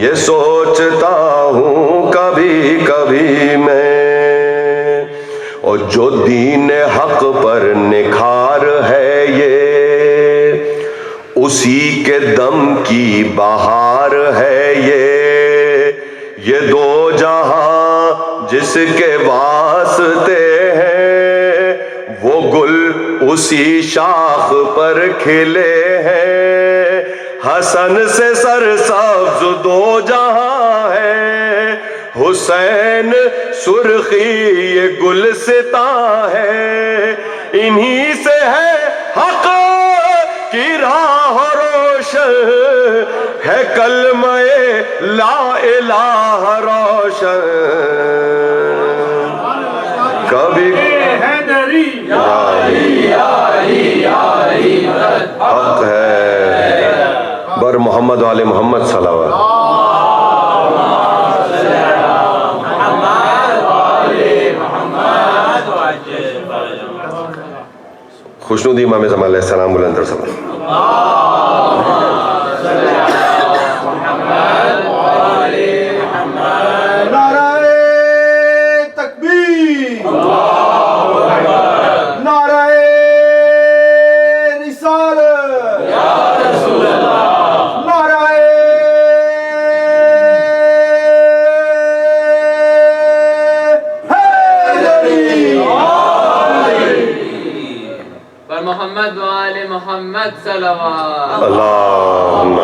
یہ سوچتا ہوں کبھی کبھی میں، اور جو دین حق پر نکھار ہے یہ، اسی کے دم کی بہار ہے یہ دو جہاں جس کے واسطے ہیں، وہ گل اسی شاخ پر کھلے ہیں، حسن سے سرسبز دو جہاں ہے، حسین سرخی یہ گلستاں ہے، انہی سے ہے حق کی راہ روشن، ہے کلمہ لا الہ روشن، کبھی حق ہے بر محمد والے محمد صلوات۔ خوشنودی امام زمان علیہ السلام بلند تر سلام۔ محمد وآل محمد صلوات۔ اللہم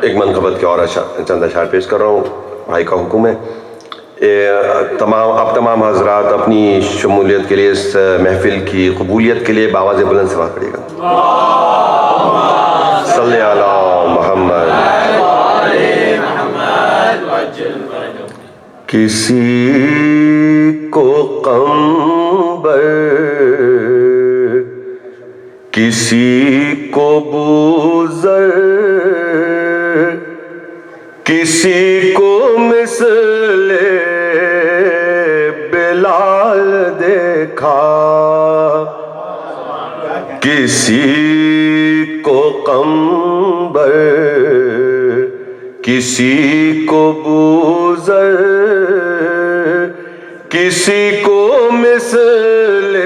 ایک منقبت کے اور چند اشعار پیش کر رہا ہوں، بھائی کا حکم ہے۔ آپ تمام حضرات اپنی شمولیت کے لیے اس محفل کی قبولیت کے لیے بآواز بلند سماعت پڑھیے گا۔ صلی علی محمد۔ کسی کو قنبر، کسی کو بوزر، کسی کو مثل بلال دیکھا، کسی کو قنبر، کسی کو بوزر، کسی کو مثل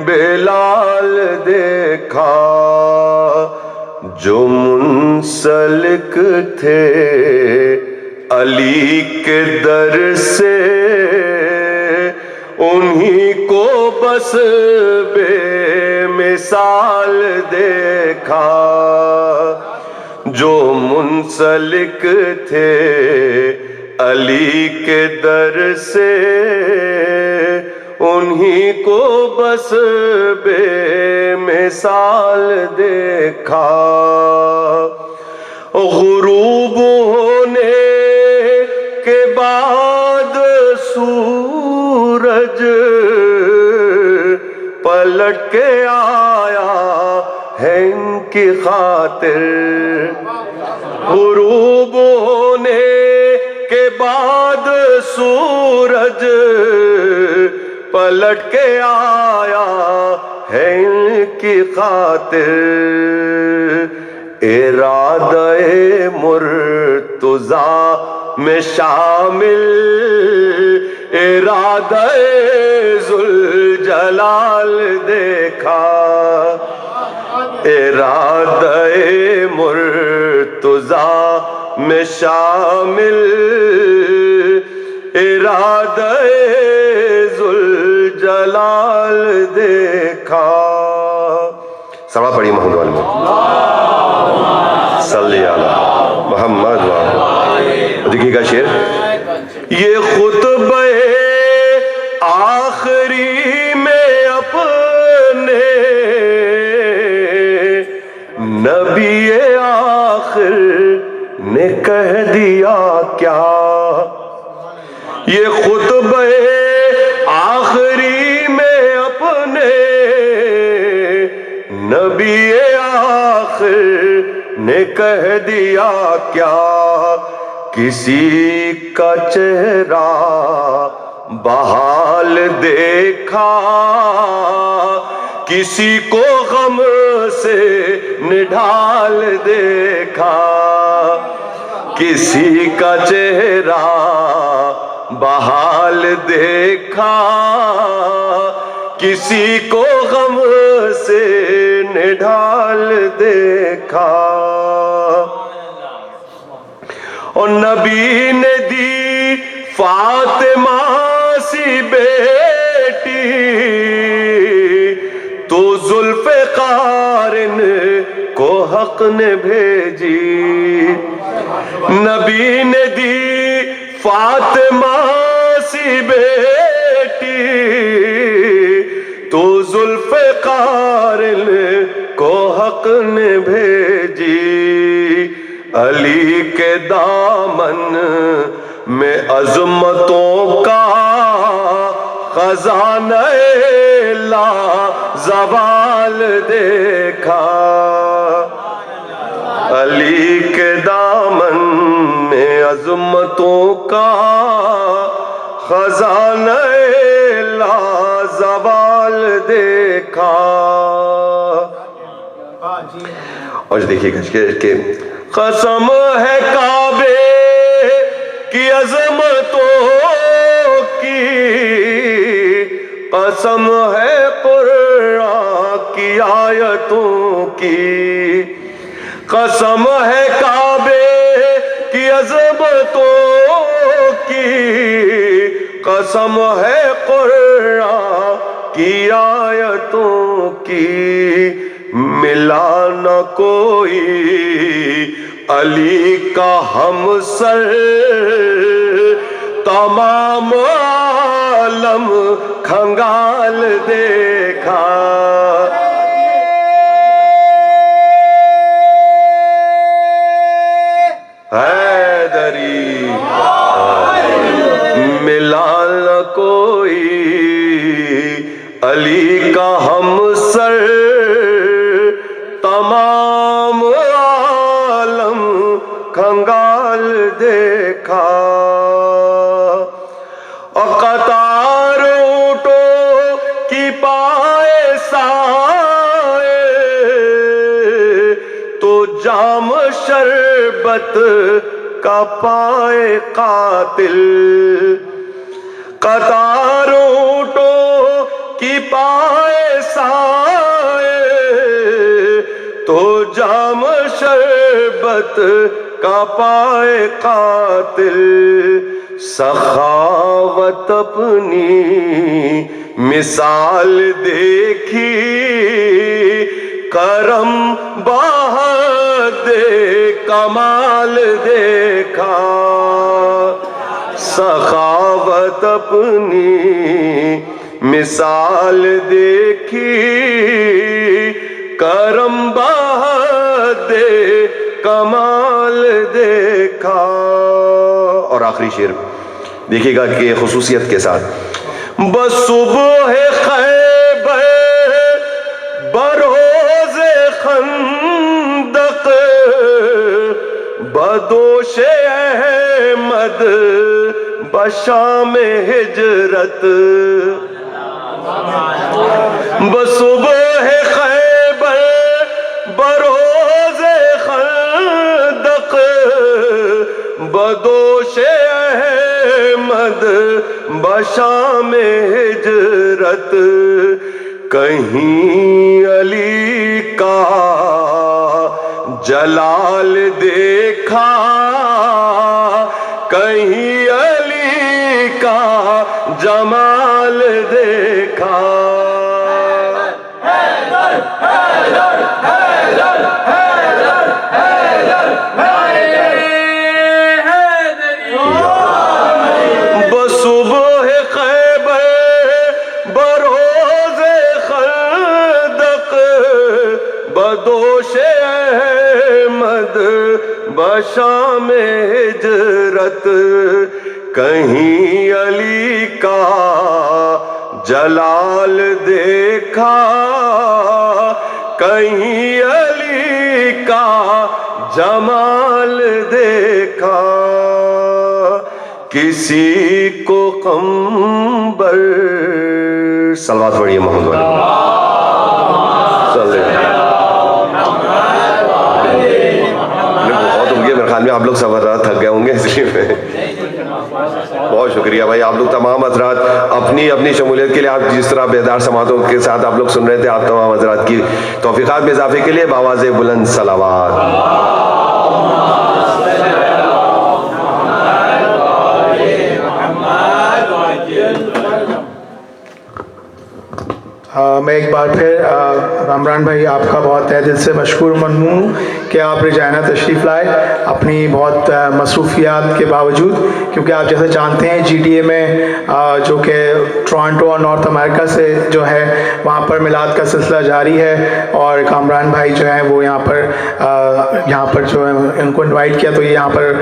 بلال دیکھا، جو منسلک تھے علی کے در سے، انہی کو بس بے مثال دیکھا، جو منسلک تھے علی کے در سے، انہی کو بس بے مثال دیکھا، غروب ہونے کے بعد سورج پلٹ کے آیا ہے ان کی خاطر، غروب ہونے کے بعد سورج پلٹ کے آیا ہے ان کی خاطر، ارادہ مرتضیٰ میں شامل، ارادہ ذوالجلال دیکھا، ارادہ مرتضیٰ میں شامل، ارادہ ذوالجلال دیکھا۔ سبا پڑھی محمد والے محمد صلی علی محمد والے۔ دیکھیے گا شعر، یہ خطبہ آخری میں اپنے نبی آخر نے کہہ دیا کیا، یہ خطبہ آخری میں اپنے نبی آخر نے کہہ دیا کیا، کسی کا چہرہ بحال دیکھا، کسی کو غم سے نڈھال دیکھا، کسی کا چہرہ بحال دیکھا، کسی کو غم سے نڈھال دیکھا۔ اور نبی نے دی فاطمہ سی بیٹی، تو ذوالفقارن کو حق نے بھیجی۔ نبی نے دی فاطمہ سی بیٹی، تو ذوالفقارن کو حق نے بھیجی۔ علی کے دامن میں عظمتوں کا خزانہ لا زوال دیکھا، علی کے دامن میں عظمتوں کا خزانہ لا زوال دیکھا۔ اور دیکھیے گا کہ قسم ہے کعبے کی عظمتوں کی، قسم ہے قرآن کی آیتوں کی، قسم ہے کعبے کی عظمتوں کی، قسم ہے قرآن کی آیتوں کی، ملا نہ کوئی علی کا ہم سر، تمام عالم کھنگال دیکھا۔ حیدری ملا نہ کوئی علی کا ہم سر، تمام عالم کھنگال دیکھا۔ اور قطار اونٹوں کی پائے سائے، تو جام شربت کا پائے قاتل، قطار اونٹوں کی پائے سائے، تو جام شربت کا پائے قاتل، سخاوت اپنی مثال دیکھی، کرم بہت کمال دیکھا، سخاوت اپنی مثال دیکھی، کرم بہت کمال دیکھا۔ اور آخری شعر دیکھیے گا کہ خصوصیت کے ساتھ، بصبح خیبر بروز خندق، بدوش احمد بشام ہجرت، بصبح خیبر بروز خندق، بدوش احمد بشام ہجرت، کہیں علی کا جلال دیکھا، کہیں علی کا جمال دیکھا۔ بصبح خیبر بروز خندق، بدوش احمد بشام ہجرت، کہیں علی کا جلال دیکھا، کہیں علی کا جمال دیکھا، کسی کو قمبر صلوات پڑھیے محمد والے بہت ہو گیا میرے خیال میں آپ لوگ سب حضرات تھک گئے ہوں گے اس لیے میں بہت شکریہ بھائی آپ لوگ تمام حضرات اپنی اپنی شمولیت کے لیے آپ جس طرح بیدار سماعتوں کے ساتھ آپ لوگ سن رہے تھے آپ تمام حضرات کی توفیقات میں اضافے کے لیے بآواز بلند صلوات میں ایک بار پھر کامران بھائی آپ کا بہت تہ دل سے مشکور ممنون ہوں کہ آپ رجائنا تشریف لائے اپنی بہت مصروفیات کے باوجود، کیونکہ آپ جیسے جانتے ہیں جی ٹی اے میں جو کہ ٹورانٹو اور نارتھ امریکہ سے جو ہے وہاں پر میلاد کا سلسلہ جاری ہے، اور کامران بھائی جو ہیں وہ یہاں پر جو ہے ان کو انوائٹ کیا تو یہ یہاں پر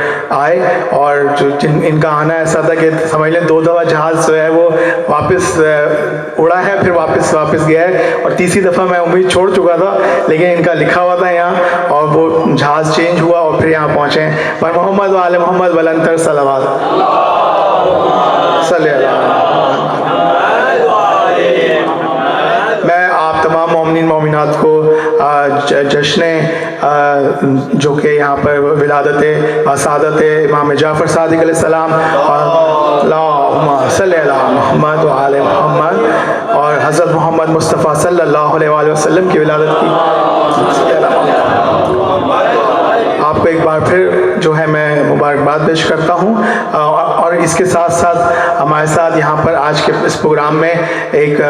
آئے، اور جو ان کا آنا ایسا تھا کہ سمجھ لیں 2 دفعہ جہاز جو ہے وہ واپس اڑا ہے، پھر واپس گیا ہے، اور تیسری دفعہ میں امید چھوڑ چکا تھا لیکن ان کا لکھا ہوا تھا یہاں اور وہ جہاز چینج ہوا اور پھر یہاں پہنچے پر محمد و آل محمد بلندتر صلوات صلی اللہ۔ میں آپ تمام مومنین مومنات کو جشن جو کہ یہاں پر ولادت سعادت امام جعفر صادق علیہ السلام اللہم صلی اللہ محمد و آل محمد اور حضرت محمد مصطفیٰ صلی اللہ علیہ وآلہ وسلم کی ولادت کی آپ کو ایک بار پھر جو ہے میں مبارکباد پیش کرتا ہوں، اور اس کے ساتھ ساتھ ہمارے ساتھ یہاں پر آج کے اس پروگرام میں ایک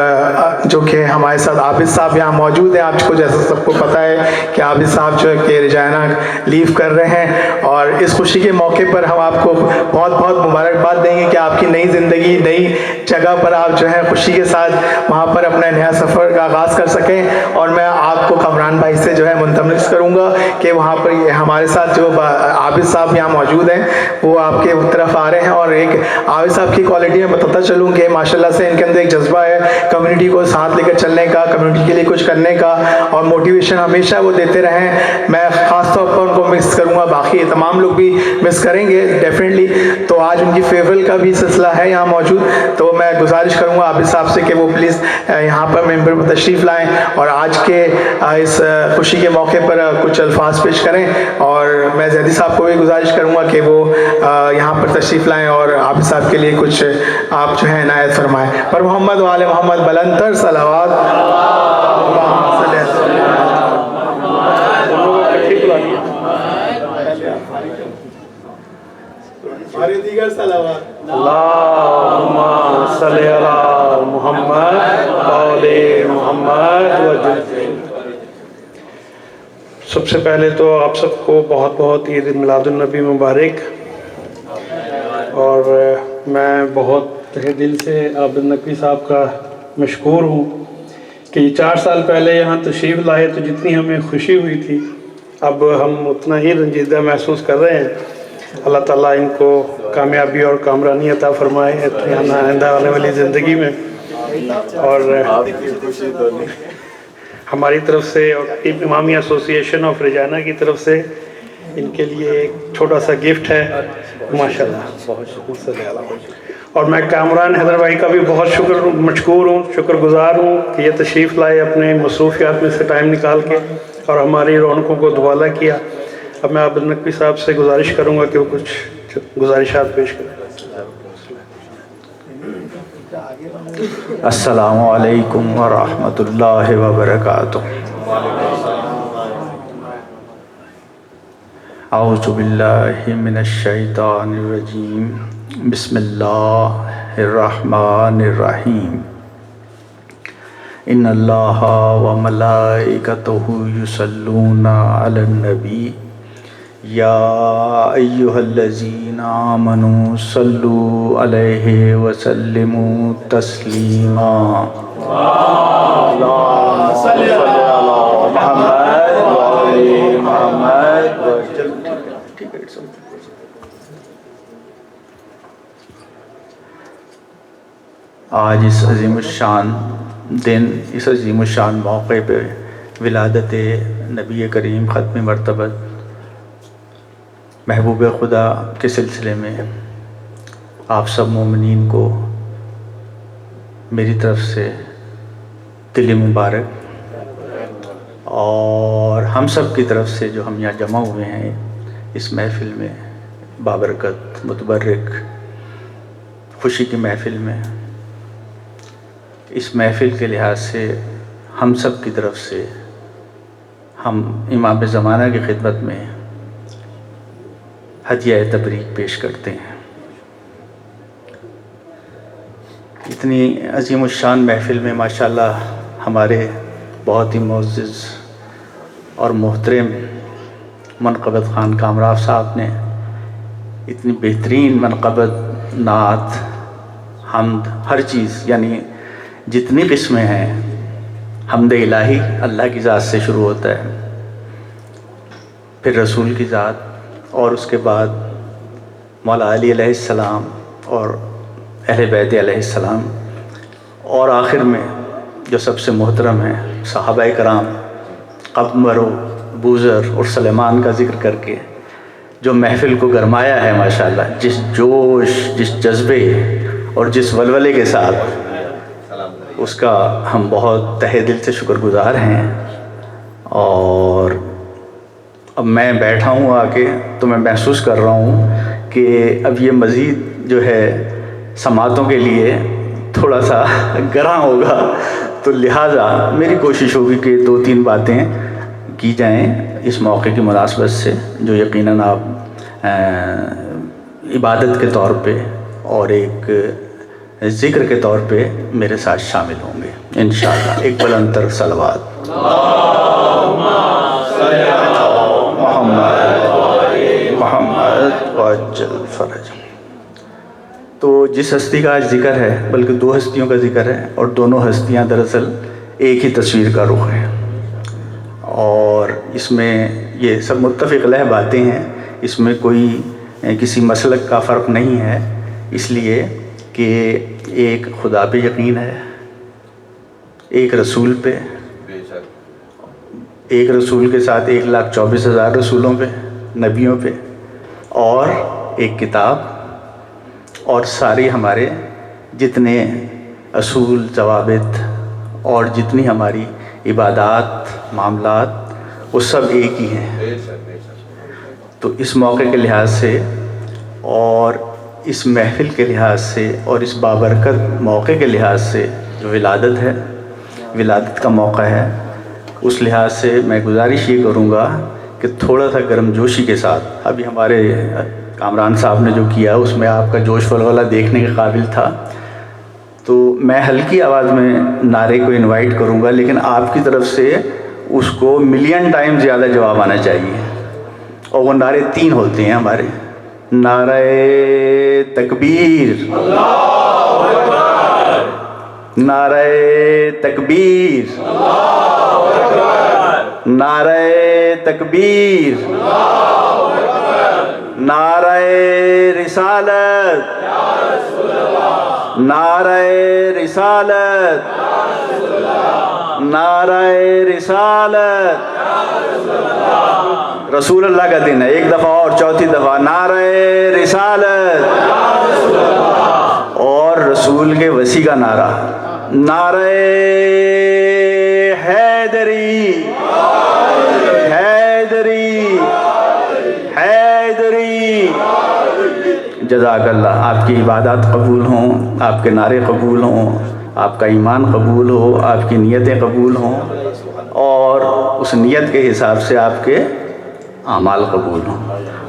جو کہ ہمارے ساتھ عابد صاحب یہاں موجود ہیں۔ آپ کو جیسا سب کو پتہ ہے کہ عابد صاحب جو ہے کہ رجائنا لیو کر رہے ہیں، اور اس خوشی کے موقع پر ہم آپ کو بہت بہت مبارکباد دیں گے کہ آپ کی نئی زندگی نئی جگہ پر آپ جو ہے خوشی کے ساتھ وہاں پر اپنا نیا سفر کا آغاز کر سکیں، اور میں آپ کو کامران بھائی سے جو ہے منتمس کروں گا کہ وہاں پر ہمارے ساتھ جو عابد صاحب یہاں موجود ہیں وہ آپ کے طرف آ رہے ہیں، اور ایک عابد صاحب کی کوالٹی میں بتاتا چلوں کہ ماشاءاللہ سے ان کے اندر ایک جذبہ ہے کمیونٹی کو ساتھ لے کر چلنے کا، کمیونٹی کے لیے کچھ کرنے کا، اور موٹیویشن ہمیشہ وہ دیتے رہیں۔ میں خاص طور پر ان کو مس کروں گا، باقی تمام لوگ بھی مس کریں گے ڈیفینیٹلی۔ تو آج ان کی فیئرویل کا بھی سلسلہ ہے یہاں موجود، تو میں گزارش کروں گا عابد صاحب سے کہ وہ پلیز یہاں پر ممبر پر تشریف لائیں اور آج کے اس خوشی کے موقع پر کچھ الفاظ پیش کریں، اور میں زیدی صاحب کو بھی گزارش کروں گا کہ وہ یہاں پر تشریف لائیں اور عابد صاحب کے لیے کچھ آپ جو ہے عنایت فرمائیں۔ پر محمد و آل محمد بلندتر صلوات۔ دیگر صلوات اللہم صلی علی محمد آل محمد۔ سب سے پہلے تو آپ سب کو بہت بہت عید میلاد النبی مبارک، اور میں بہت تہہ دل سے عابد نقوی صاحب کا مشکور ہوں کہ یہ 4 سال پہلے یہاں تشریف لائے تو جتنی ہمیں خوشی ہوئی تھی اب ہم اتنا ہی رنجیدہ محسوس کر رہے ہیں۔ اللہ تعالیٰ ان کو کامیابی اور کامرانی عطا فرمائے آئندہ آنے والی زندگی میں، اور ہماری طرف سے اور امامی ایسوسی ایشن آف رجائنا کی طرف سے ان کے لیے ایک چھوٹا سا گفٹ ہے ماشاءاللہ۔ اور میں کامران حیدر بھائی کا بھی بہت مشکور ہوں، شکر گزار ہوں کہ یہ تشریف لائے اپنے مصروفیات میں سے ٹائم نکال کے اور ہماری رونقوں کو دوبالا کیا۔ اب میں عابد نقوی صاحب سے گزارش کروں گا کہ وہ کچھ گزارشات پیش کریں۔ السلام علیکم ورحمۃ اللہ وبرکاتہ۔ اعوذ باللہ من الشیطان الرجیم، بسم اللہ الرحمن الرحیم۔ ان اللہ وملائکتہ یصلون علی النبی یا ایہا الذین آمنوا صلوا علیہ وسلموا تسلیما۔ اللہم صلی علی محمد وعلی محمد۔ آج اس عظیم الشان دن، اس عظیم الشان موقع پہ ولادت نبی کریم ختم مرتبہ محبوب خدا کے سلسلے میں آپ سب مومنین کو میری طرف سے دلی مبارک، اور ہم سب کی طرف سے جو ہم یہاں جمع ہوئے ہیں اس محفل میں، بابرکت متبرک خوشی کی محفل میں، اس محفل کے لحاظ سے ہم سب کی طرف سے ہم امام زمانہ کی خدمت میں ہدیہ تبریک پیش کرتے ہیں۔ اتنی عظیم الشان محفل میں ماشاءاللہ ہمارے بہت ہی معزز اور محترم منقبت خان کامران صاحب نے اتنی بہترین منقبت، نعت، حمد، ہر چیز، یعنی جتنی قسمیں ہیں، حمد الہی اللہ کی ذات سے شروع ہوتا ہے، پھر رسول کی ذات، اور اس کے بعد مولا علی علیہ السلام اور اہل بیت علیہ السلام، اور آخر میں جو سب سے محترم ہیں صحابہ کرام قمر و بوذر اور سلیمان کا ذکر کر کے جو محفل کو گرمایا ہے ماشاءاللہ، جس جوش، جس جذبے اور جس ولولے کے ساتھ، اس کا ہم بہت تہہ دل سے شکر گزار ہیں۔ اور اب میں بیٹھا ہوں آ کے تو میں محسوس کر رہا ہوں کہ اب یہ مزید جو ہے سماعتوں کے لیے تھوڑا سا گراں ہوگا، تو لہٰذا میری کوشش ہوگی کہ 2-3 باتیں کی جائیں اس موقع کی مناسبت سے، جو یقیناً آپ عبادت کے طور پہ اور ایک ذکر کے طور پہ میرے ساتھ شامل ہوں گے انشاءاللہ۔ ایک بلند تر صلوات محمد وعجل فرج۔ تو جس ہستی کا آج ذکر ہے، بلکہ 2 ہستیوں کا ذکر ہے، اور دونوں ہستیاں دراصل ایک ہی تصویر کا رخ ہے، اور اس میں یہ سب متفق علیہ باتیں ہیں، اس میں کوئی کسی مسلک کا فرق نہیں ہے، اس لیے کہ ایک خدا پہ یقین ہے، ایک رسول پہ، ایک رسول کے ساتھ 1,24,000 رسولوں پہ، نبیوں پہ، اور ایک کتاب، اور ساری ہمارے جتنے اصول، ضوابط اور جتنی ہماری عبادات، معاملات، وہ سب ایک ہی ہیں۔ تو اس موقع کے لحاظ سے اور اس محفل کے لحاظ سے اور اس بابرکت موقع کے لحاظ سے جو ولادت ہے، ولادت کا موقع ہے، اس لحاظ سے میں گزارش یہ کروں گا کہ تھوڑا سا گرم جوشی کے ساتھ، ابھی ہمارے کامران صاحب نے جو کیا اس میں آپ کا جوش ولولہ دیکھنے کے قابل تھا، تو میں ہلکی آواز میں نعرے کو انوائٹ کروں گا، لیکن آپ کی طرف سے اس کو ملین ٹائم زیادہ جواب آنا چاہیے، اور وہ نعرے 3 ہوتے ہیں ہمارے: نعرہ تکبیر، نعرہ تکبیر، نعرہ تکبیر، نعرہ رسالت، نعرہ رسالت، نعرہ رسالت۔ رسول اللہ کا دن ہے، ایک دفعہ اور 4تھی دفعہ نعرہ رسالت، اور رسول کے وسیع کا نعرہ نعرہ حیدری، حیدری، حیدری۔ جزاک اللہ، آپ کی عبادات قبول ہوں، آپ کے نعرے قبول ہوں، آپ کا ایمان قبول ہو، آپ کی نیتیں قبول ہوں، اور اس نیت کے حساب سے آپ کے اعمال قبول ہوں۔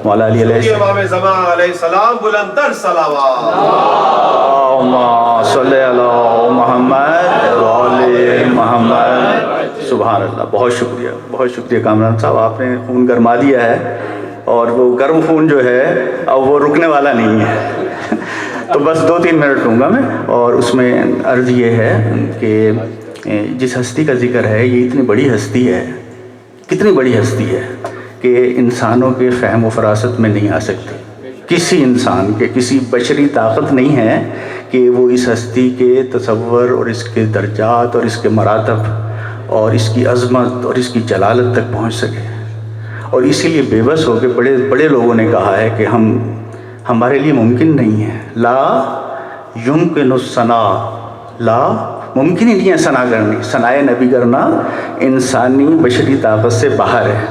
مولا علی علیہ امام زمان علیہ السلام بلند تر صلوات۔ اللہم صلی علی محمد وعلی محمد۔ سبحان اللہ، بہت شکریہ، بہت شکریہ کامران صاحب، آپ نے خون گرما دیا ہے، اور وہ گرم خون جو ہے اب وہ رکنے والا نہیں ہے، تو بس 2-3 منٹ لوں گا میں، اور اس میں عرض یہ ہے کہ جس ہستی کا ذکر ہے یہ اتنی بڑی ہستی ہے، کتنی بڑی ہستی ہے کہ انسانوں کے فہم و فراست میں نہیں آ سکتی، کسی انسان کے، کسی بشری طاقت نہیں ہے کہ وہ اس ہستی کے تصور اور اس کے درجات اور اس کے مراتب اور اس کی عظمت اور اس کی جلالت تک پہنچ سکے، اور اسی لیے بے بس ہو کے بڑے بڑے لوگوں نے کہا ہے کہ ہمارے لیے ممکن نہیں ہے. لا یمکن الثنا، لا ممکن ہی نہیں ہے ثنا کرنی، ثنائے نبی کرنا انسانی بشری طاقت سے باہر ہے.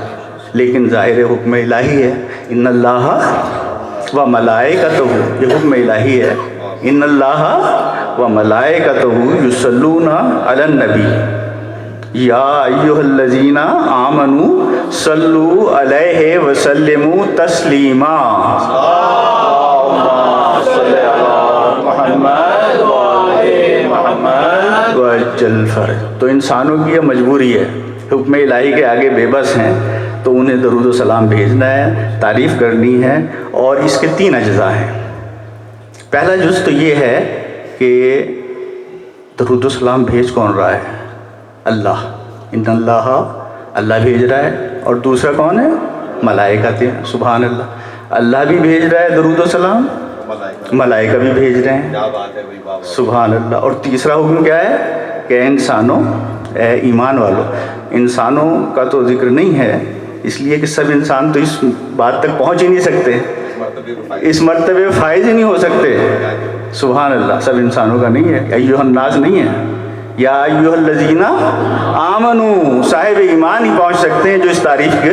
لیکن ظاہر حکم الہی ہے. ان اللہ و ملائکتہ، یہ حکم الہی ہے. ان اللہ و ملائکتہ یصلون علی النبی یا ایھا الذین آمنوا صلوا علیہ وسلموا تسلیما. وجل فرج. تو انسانوں کی یہ مجبوری ہے، حکم الہی کے آگے بے بس ہیں، تو انہیں درود و سلام بھیجنا ہے، تعریف کرنی ہے. اور اس کے 3 اجزاء ہیں. پہلا جز تو یہ ہے کہ درود و سلام بھیج کون رہا ہے؟ اللہ. ان اللہ، اللہ بھیج رہا ہے. اور دوسرا کون ہے؟ ملائکہ. سبحان اللہ. اللہ بھی بھیج رہا ہے درود و سلام، ملائکہ بھی بھیج رہے ہیں. سبحان اللہ. اور تیسرا حکم کیا ہے کہ انسانوں، اے ایمان والو. انسانوں کا تو ذکر نہیں ہے اس لیے کہ سب انسان تو اس بات تک پہنچ ہی نہیں سکتے، اس مرتبے فائز ہی نہیں ہو سکتے. سبحان اللہ. سب انسانوں کا نہیں ہے، ایھا الناس نہیں ہے. یا ایھا الذین آمنوا، صاحب ایمان ہی پہنچ سکتے ہیں جو اس تعریف کے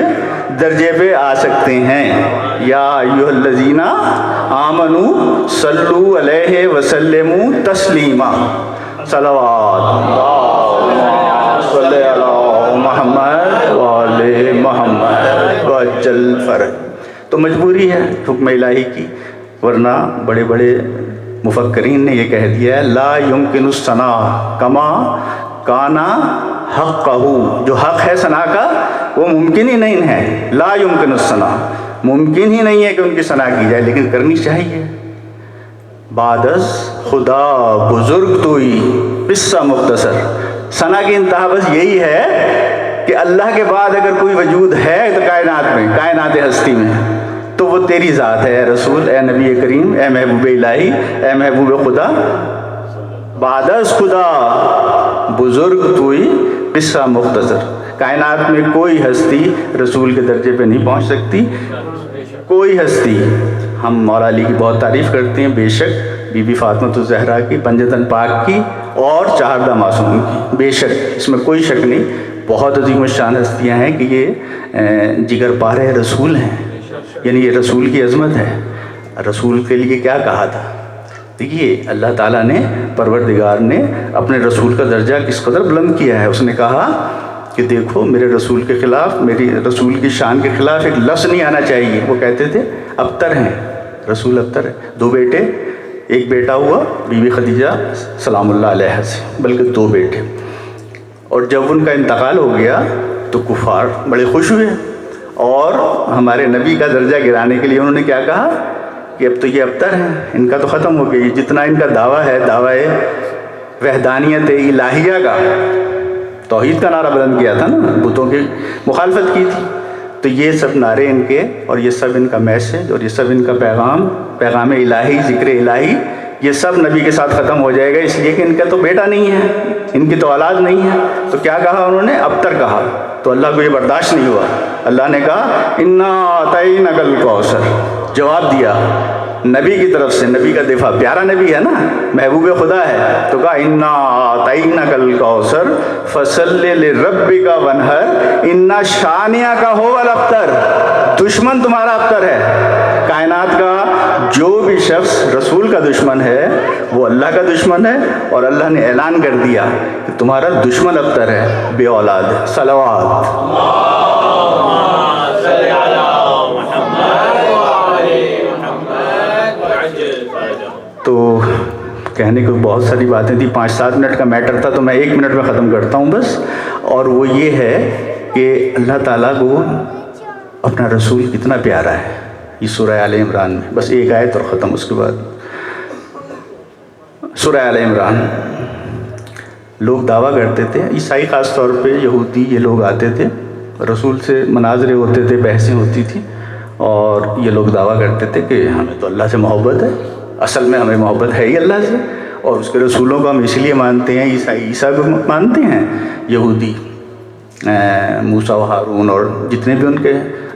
درجے پہ آ سکتے ہیں. یا ایھا الذین آمنوا صلوا علیہ وسلموا تسلیما. صلوات صلی علی محمد وعلی محمد وجل فرج. تو مجبوری ہے حکم الہی کی، ورنہ بڑے بڑے مفکرین نے یہ کہہ دیا ہے لا یمکن الثنا کما کانا حقہ. جو حق ہے ثنا کا وہ ممکن ہی نہیں ہے. لا یمکن الثنا، ممکن ہی نہیں ہے کہ ان کی ثنا کی جائے، لیکن کرنی چاہیے. بعد از خدا بزرگ توئی قصہ مختصر. ثنا کی انتہا بس یہی ہے کہ اللہ کے بعد اگر کوئی وجود ہے تو کائنات میں، کائنات ہستی میں، تو وہ تیری ذات ہے اے رسول، اے نبی کریم، اے محبوب الہی، اے محبوب خدا. بعد از خدا بزرگ توئی قصہ مختصر. کائنات میں کوئی ہستی رسول کے درجے پہ نہیں پہنچ سکتی، کوئی ہستی. ہم مولا علی کی بہت تعریف کرتے ہیں، بے شک بی بی فاطمۃ الزہرا کی، پنجتن پاک کی، اور چہاردہ معصوم کی، بے شک اس میں کوئی شک نہیں. بہت عظیم الشان ہستیاں ہیں کہ یہ جگر پارے رسول ہیں، یعنی یہ رسول کی عظمت ہے. رسول کے لیے کیا کہا تھا؟ دیکھیے اللہ تعالیٰ نے، پروردگار نے اپنے رسول کا درجہ کس قدر بلند کیا ہے. اس نے کہا کہ دیکھو میرے رسول کے خلاف، میری رسول کی شان کے خلاف ایک لفظ نہیں آنا چاہیے. وہ کہتے تھے ابتر ہیں رسول، ابتر ہے. 2 بیٹے، ایک بیٹا ہوا بی بی خدیجہ سلام اللہ علیہ سے، بلکہ 2 بیٹے. اور جب ان کا انتقال ہو گیا تو کفار بڑے خوش ہوئے، اور ہمارے نبی کا درجہ گرانے کے لیے انہوں نے کیا کہا کہ اب تو یہ ابتر ہیں، ان کا تو ختم ہو گئی. جتنا ان کا دعویٰ ہے، دعویٰ وحدانیت الہیہ کا، توحید کا نعرہ بلند کیا تھا نا، بتوں کی مخالفت کی تھی، تو یہ سب نعرے ان کے، اور یہ سب ان کا میسج، اور یہ سب ان کا پیغام الہی، ذکر الہی، یہ سب نبی کے ساتھ ختم ہو جائے گا، اس لیے کہ ان کا تو بیٹا نہیں ہے، ان کی تو اولاد نہیں ہے. تو کیا کہا انہوں نے؟ ابتر کہا. تو اللہ کو یہ برداشت نہیں ہوا. اللہ نے کہا انا اعطیناک الکوثر. جواب دیا نبی کی طرف سے، نبی کا دفاع، پیارا نبی ہے نا، محبوب خدا ہے، تو کہا انا اعطیناک الکوثر فصل لربک وانحر ان شانئک هو الابتر. دشمن تمہارا ابتر ہے. کائنات کا جو بھی شخص رسول کا دشمن ہے وہ اللہ کا دشمن ہے، اور اللہ نے اعلان کر دیا کہ تمہارا دشمن ابتر ہے، بے اولاد ہے. صلوات. تو کہنے کو بہت ساری باتیں تھیں، 5-7 منٹ کا میٹر تھا، تو میں 1 منٹ میں ختم کرتا ہوں بس. اور وہ یہ ہے کہ اللہ تعالیٰ کو اپنا رسول کتنا پیارا ہے. یہ سورہ آل عمران میں، بس ایک آیت اور ختم. اس کے بعد سورہ آل عمران. لوگ دعویٰ کرتے تھے، عیسائی خاص طور پہ، یہودی، یہ لوگ آتے تھے، رسول سے مناظرے ہوتے تھے، بحثیں ہوتی تھی، اور یہ لوگ دعویٰ کرتے تھے کہ ہمیں تو اللہ سے محبت ہے، اصل میں ہمیں محبت ہے ہی اللہ سے، اور اس کے رسولوں کو ہم اس لیے مانتے ہیں، عیسیٰ کو مانتے ہیں، یہودی موسیٰ و ہارون اور جتنے بھی ان کے